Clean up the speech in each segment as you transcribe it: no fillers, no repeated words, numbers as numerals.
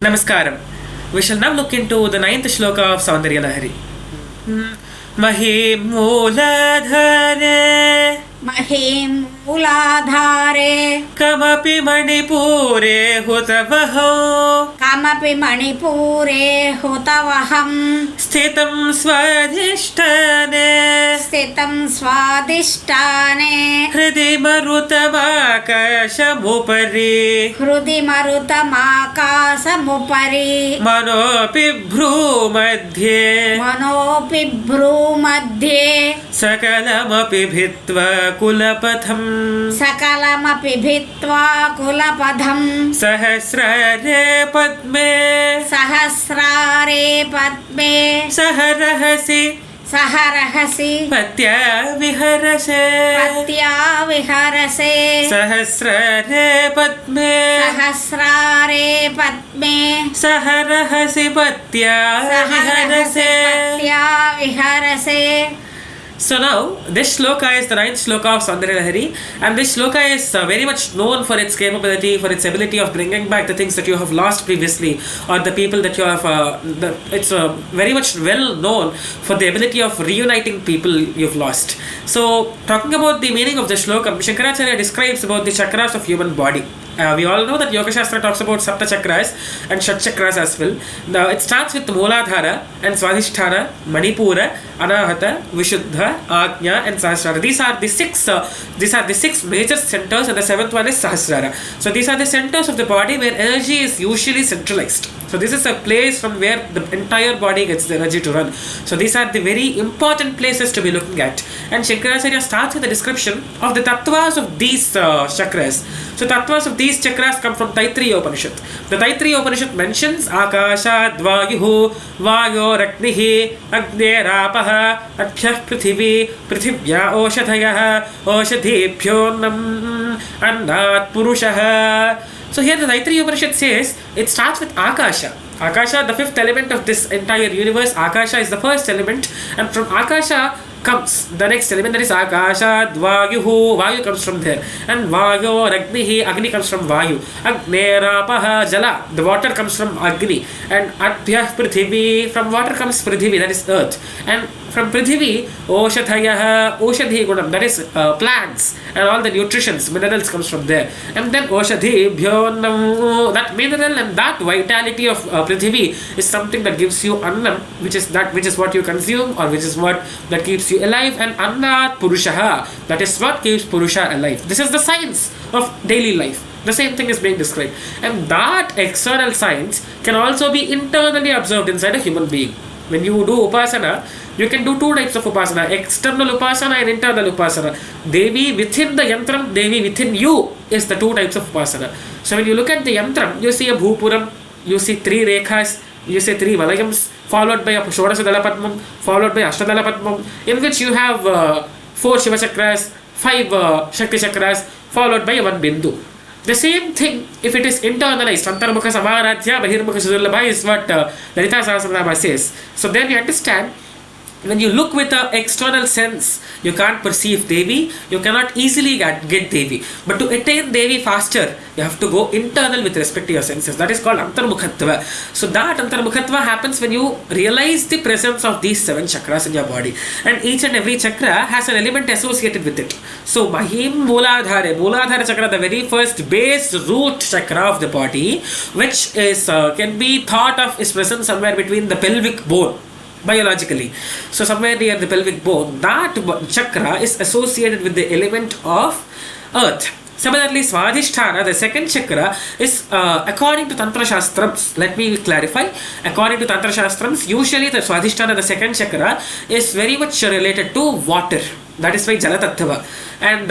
Namaskaram. We shall now look into the 9th Shloka of Soundarya Lahari. Mahim Mooladhare Mahim Mooladhare Kamapi Manipure Hutavaho Kamapi Manipure Hutavaham Sthitam Swadhishtane Sthitam Swadhishtane Hridi Marutamakashamupari Hrudi Marutamakashamupari Manopi Bhru Madhye Manopi Bhru Madhye Sakalamapi Bhitva Kulapatham Sakalamapi Bhitva Kulapadham Sahasrare Padme Sahasrare Padme Saharahasi Saharahasi Patya Viharase Patya Viharase Sahasrare Padme Sahasrare Padme Saharahasi Patya Saharahasi Viharase. Patya Viharase. So now, this shloka is the 9th shloka of Soundarya Lahari, and this shloka is very much known for its capability, for its ability of bringing back the things that you have lost previously, or the people that you have. It's very much well known for the ability of reuniting people you've lost. So, talking about the meaning of the shloka, Shankaracharya describes about the chakras of human body. We all know that Yoga Shastra talks about Sapta Chakras and Shat Chakras as well. Now it starts with Mooladhara and Swadhisthana, Manipura, Anahata, Vishuddha, Ajna and Sahasrara. These are the six major centers, and the seventh one is Sahasrara. So these are the centers of the body where energy is usually centralized. So this is a place from where the entire body gets the energy to run. So these are the very important places to be looking at. And Shankaracharya starts with a description of the tattvas of these chakras. So tattvas of these chakras come from Taittiriya Upanishad. The Taittiriya Upanishad mentions Akasha Dvayuhu Vayo Raknihi Agnerapah Adhyah Prithivi Prithivya Oshadhayaha Oshadhibhyo Nam Annat Purushaha. So here the Taittiriya Upanishad says it starts with Akasha. Akasha, the fifth element of this entire universe. Akasha is the first element, and from Akasha comes the next element, that is Akasha Dvayuhu. Vayu comes from there, and Vayo Ragnihi, Agni comes from Vayu. Agnerapah Jala, the water comes from Agni, and Adhyah Prithivi, from water comes Prithivi, that is earth, and from Prithivi Oshadhayaha, Oshadhi Gunam, that is plants and all the nutritions, minerals comes from there, and then Oshadhibhyo Nam, that mineral and that vitality of Prithivi is something that gives you Annam, which is what you consume, or which is what that keeps you alive, and Annat Purushaha, that is what keeps Purusha alive. This is the science of daily life. The same thing is being described, and that external science can also be internally observed inside a human being. When you do upasana, you can do two types of upasana: external upasana and internal upasana. Devi within the yantram, Devi within you is the two types of upasana. So when you look at the yantram, you see a bhupuram, you see three rekhas, you see three valayams, followed by a Shodasa Padmam, followed by Ashtadala Padmam, in which you have 4 Shiva chakras, 5 Shakti chakras, followed by one Bindu. The same thing, if it is internalized, Antarmukha Samaradhya, Bahirmukha Sudurlabha is what Lalitā Sahasranāma says. So then you understand, when you look with an external sense, you can't perceive Devi, you cannot easily get Devi. But to attain Devi faster, you have to go internal with respect to your senses. That is called Antarmukhatva. So that Antarmukhatva happens when you realize the presence of these 7 chakras in your body. And each and every chakra has an element associated with it. So Mahim Mooladhara chakra, the very first base root chakra of the body, which is can be thought of is present somewhere between the pelvic bone. Biologically, so somewhere near the pelvic bone, that chakra is associated with the element of earth. Similarly, Swadhisthana, the second chakra, is according to Tantra Shastrams. Let me clarify. According to Tantra Shastrams, usually the Swadhisthana, the second chakra, is very much related to water. That is why Jalatattva. And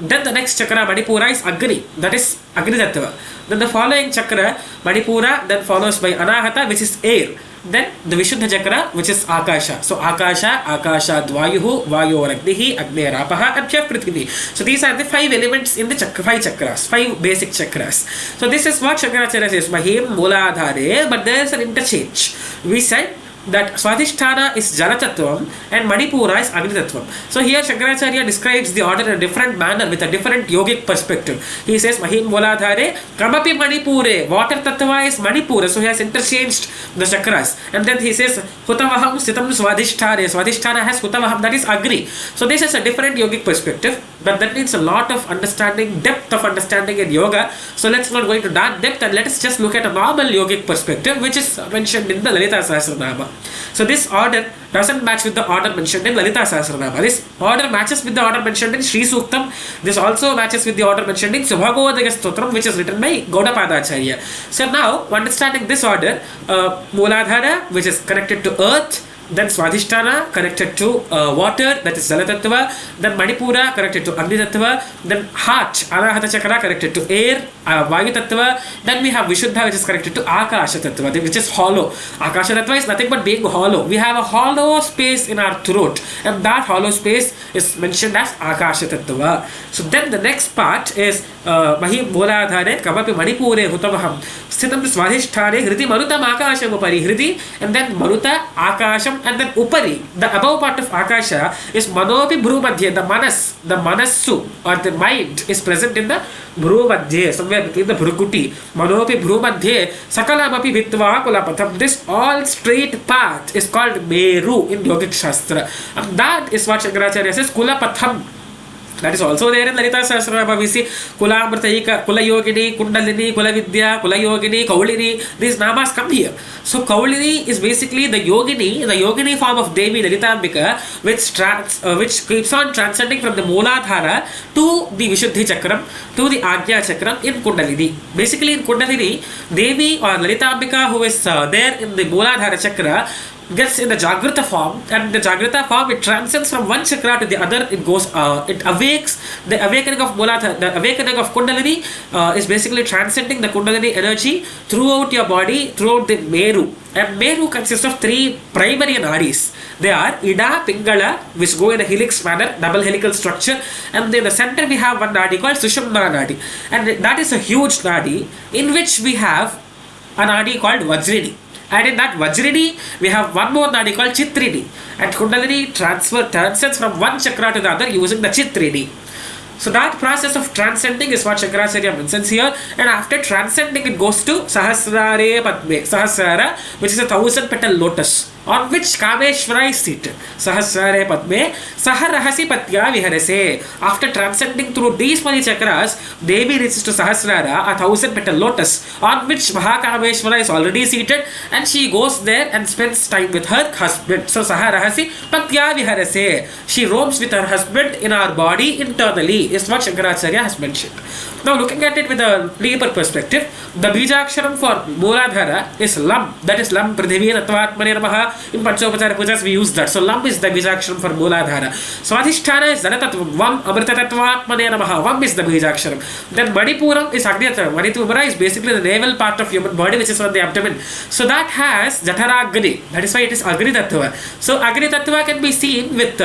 then the next chakra, Manipura, is Agni. That is Agni Tattva. Then the following chakra, Manipura, then follows by Anahata, which is air. Then the Vishuddha chakra, which is Akasha. So Akasha Dvayuhu, Vayo Ragnihi, Agnerapah, Adhyah Prithivi. So these are the 5 elements in the 5 chakras, 5 basic chakras. So this is what Shankaracharya says, Mahim Mooladhare, but there is an interchange. We said that Swadhisthana is Jala Tattvam and Manipura is Agni Tattvam. So here Shankaracharya describes the order in a different manner with a different yogic perspective. He says Mahim Moladhare Kamapi Manipure. Water Tattva is Manipura. So he has interchanged the chakras. And then he says Hutavaham Stitam Swadhisthane. Swadhisthana has Hutavaham, that is Agni. So this is a different yogic perspective. But that needs a lot of understanding, depth of understanding in yoga. So let's not go into that depth and let us just look at a normal yogic perspective which is mentioned in the Lalitā Sahasranāma. So this order doesn't match with the order mentioned in Lalitā Sahasranāma. This order matches with the order mentioned in Śrī Sūktam. This also matches with the order mentioned in Subhagavadagya Stotram, which is written by Padaccheda. So now, understanding this order, Mooladhara, which is connected to earth, then Swadhisthana connected to water, that is Jala Tattva, then Manipura connected to Agni Tattva, then heart, Anahata Chakra connected to air, Vayu Tattva, then we have Vishuddha which is connected to Akasha Tattva, which is hollow. Akasha Tattva is nothing but being hollow. We have a hollow space in our throat, and that hollow space is mentioned as Akasha Tattva. So then the next part is Mahim Mooladhare Kamapi Manipure Hutavaham Sthitam Swadhisthane Hriti Marutam Akasham Upari Hriti, and then Maruta Akasham, and then Upari, the above part of Akasha, is Manopi Bhrumadhye, the Manassu or the mind is present in the Bhrumadhye, somewhere between the Bhrukuti. Manopi Bhrumadhye Sakalamapi Vitva Kulapatham. This all straight path is called Meru in Yogic Shastra, and that is what Shankaracharya says Kulapatham. That is also there in Lalitā Sahasranāma. We see Kulamrtaika, Kula Yogini, Kundalini, Kula Vidya, Kula Yogini, Kaulini. These namas come here. So Kaulini is basically the Yogini form of Devi Lalitambika, which keeps on transcending from the Mooladhara to the Vishuddhi Chakram to the Agnya Chakram in Kundalini. Basically in Kundalini, Devi or Lalitambika, who is there in the Mooladhara Chakra, gets in the Jagrata form, and the Jagrata form, it transcends from one chakra to the other. It goes, it awakes. The awakening of Mooladhara, the awakening of Kundalini is basically transcending the Kundalini energy throughout your body, throughout the Meru. And Meru consists of three primary nadis. They are Ida, Pingala, which go in a helix manner, double helical structure, and in the center we have one nadi called Sushumna nadi, and that is a huge nadi in which we have a nadi called Vajrini. And in that Vajrini, we have one more nadi called Chitrini. And Kundalini transcends from one chakra to the other using the Chitrini. So that process of transcending is what Shankaracharya mentions here. And after transcending, it goes to Sahasrare Padme, Sahasrara, which is a 1,000-petal lotus, on which Kameshvara is seated. Sahasrare Padme, Saharahasi Patya Viharase. After transcending through these many chakras, Devi reaches to Sahasrara, a 1,000-petal lotus, on which Mahakameshvara is already seated, and she goes there and spends time with her husband. So Saharahasi Patya Viharase. She roams with her husband in our body internally, is what Shankaracharya has mentioned. Now looking at it with a deeper perspective, the Bijaksharam for Mooladhara is Lam, that is Lam Prithivi Tattvatmane Namaḥ. In Panchopachara Pujas we use that. So Lam is the Bijaksharam for Mooladhara. Swadhisthana is Jala Tattvam, Vam Amrita Tattvatmane Namaḥ. Vam is the Bijaksharam. Then Manipuram is Agni Tattvam. Manipura is basically the navel part of human body which is on the abdomen. So that has Jataragni. That is why it is Agni Tattva. So Agni Tattva can be seen with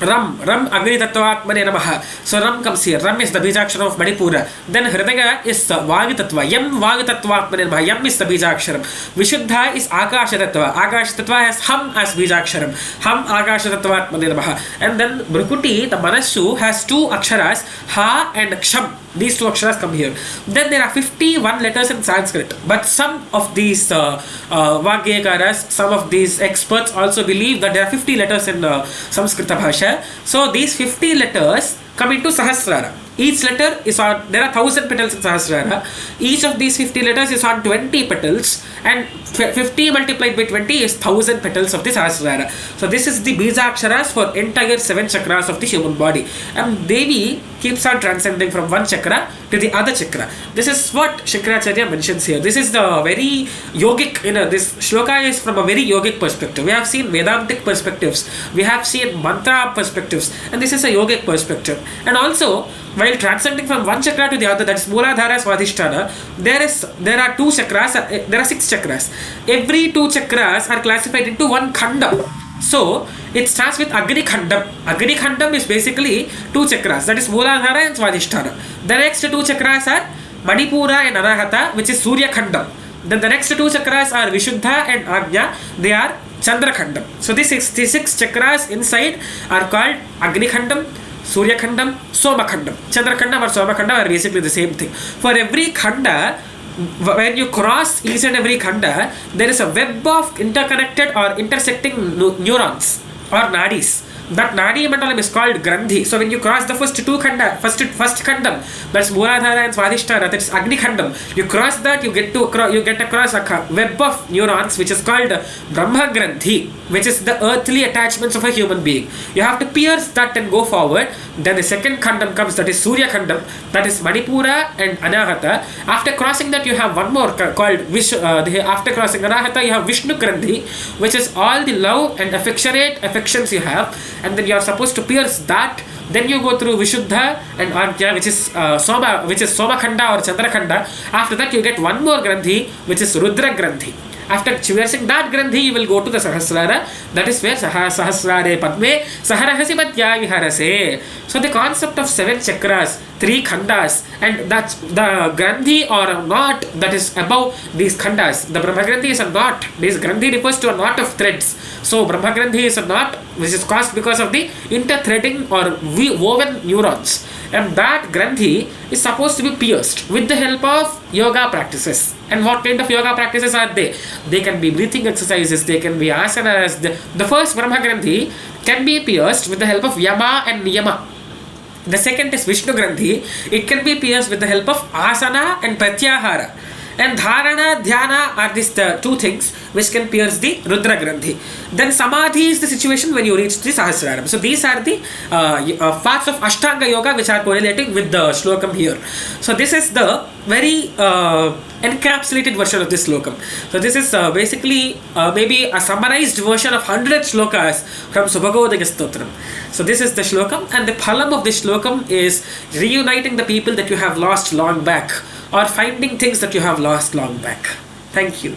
Ram Agni Tattvatmane Namaḥ. So Ram comes here. Ram is the Bijakshara of Manipura. Then Hridaya is Vayu Tattva. Yam Vayu Tattvatmane Namaḥ. Yam is the Bijaksharam. Vishuddha is Akasha Tattva. Akasha Tattva has Ham as Bijaksharam. Ham Akasha Tattvatmane Namaḥ. And then Brukuti, the Manassu, has two aksharas, Ha and Ksham. These two aksharas come here. Then there are 51 letters in Sanskrit. But some of these Vagyakaras, some of these experts also believe that there are 50 letters in Sanskrit Bhasha. So these 50 letters come into Sahasrara. Each letter is on, there are 1,000 petals in Sahasrara. Each of these 50 letters is on 20 petals, and 50 multiplied by 20 is 1,000 petals of the Sahasrara. So this is the Bijaksharas for entire 7 chakras of the human body. And Devi keeps on transcending from one chakra to the other chakra. This is what Shankaracharya mentions here. This is the very yogic, this shloka is from a very yogic perspective. We have seen Vedantic perspectives, we have seen mantra perspectives, and this is a yogic perspective. And also, while transcending from one chakra to the other, that is Mooladhara Swadhisthana, there are 2 chakras, there are 6 chakras. Every 2 chakras are classified into one khandam. So it starts with Agni Khandam. Agni Khandam is basically 2 chakras, that is Mooladhara and Swadhisthana. The next 2 chakras are Manipura and Anahata, which is Surya Khandam. Then the next two chakras are Vishuddha and Ajna. They are Chandra Khandam. So these six chakras inside are called Agni Khandam, Surya Khandam, Soma Khandam. Chandra Khandam or Soma Khandam are basically the same thing. For every Khanda, when you cross each and every Khanda, there is a web of interconnected or intersecting neurons or nadis. That nadi mandalam is called Grandhi. So when you cross the first Khandam, that's Mooladhara and Swadhisthana, that's Agni Khandam. You cross that, you get across a web of neurons which is called Brahma Grandhi, which is the earthly attachments of a human being. You have to pierce that and go forward. Then the second Khandam comes, that is Surya Khandam, that is Manipura and Anahata. After crossing that, you have one more called after crossing Anahata, you have Vishnu Grandhi, which is all the love and affections you have. And then you are supposed to pierce that. Then you go through Vishuddha and Ajna, which is Soma Khanda or Chandra Khanda. After that, you get one more Grandhi, which is Rudra Grandhi. After piercing that Grandhi, you will go to the Sahasrara. That is where Sahasrare Padme Saharahasi Matya Viharase. So the concept of 7 chakras, 3 khandas, and that's the Grandhi or a knot that is above these khandas. The Brahma Grandhi is a knot. This Grandhi refers to a knot of threads. So Brahma Grandhi is a knot which is caused because of the interthreading or woven neurons. And that Grandhi is supposed to be pierced with the help of yoga practices. And what kind of yoga practices are they? They can be breathing exercises, they can be asanas. The first Brahma Grandhi can be pierced with the help of Yama and Niyama. The second is Vishnu Grandhi. It can be pierced with the help of asana and pratyahara. And dharana, dhyana are these the two things which can pierce the Rudra Grandhi. Then samadhi is the situation when you reach the Sahasrara. So these are the parts of Ashtanga Yoga which are correlating with the Slokam here. So this is the very encapsulated version of this Slokam. So this is basically maybe a summarized version of 100 Slokas from Lalitā Stotram. So this is the Slokam, and the phalam of this Slokam is reuniting the people that you have lost long back, or finding things that you have lost long back. Thank you.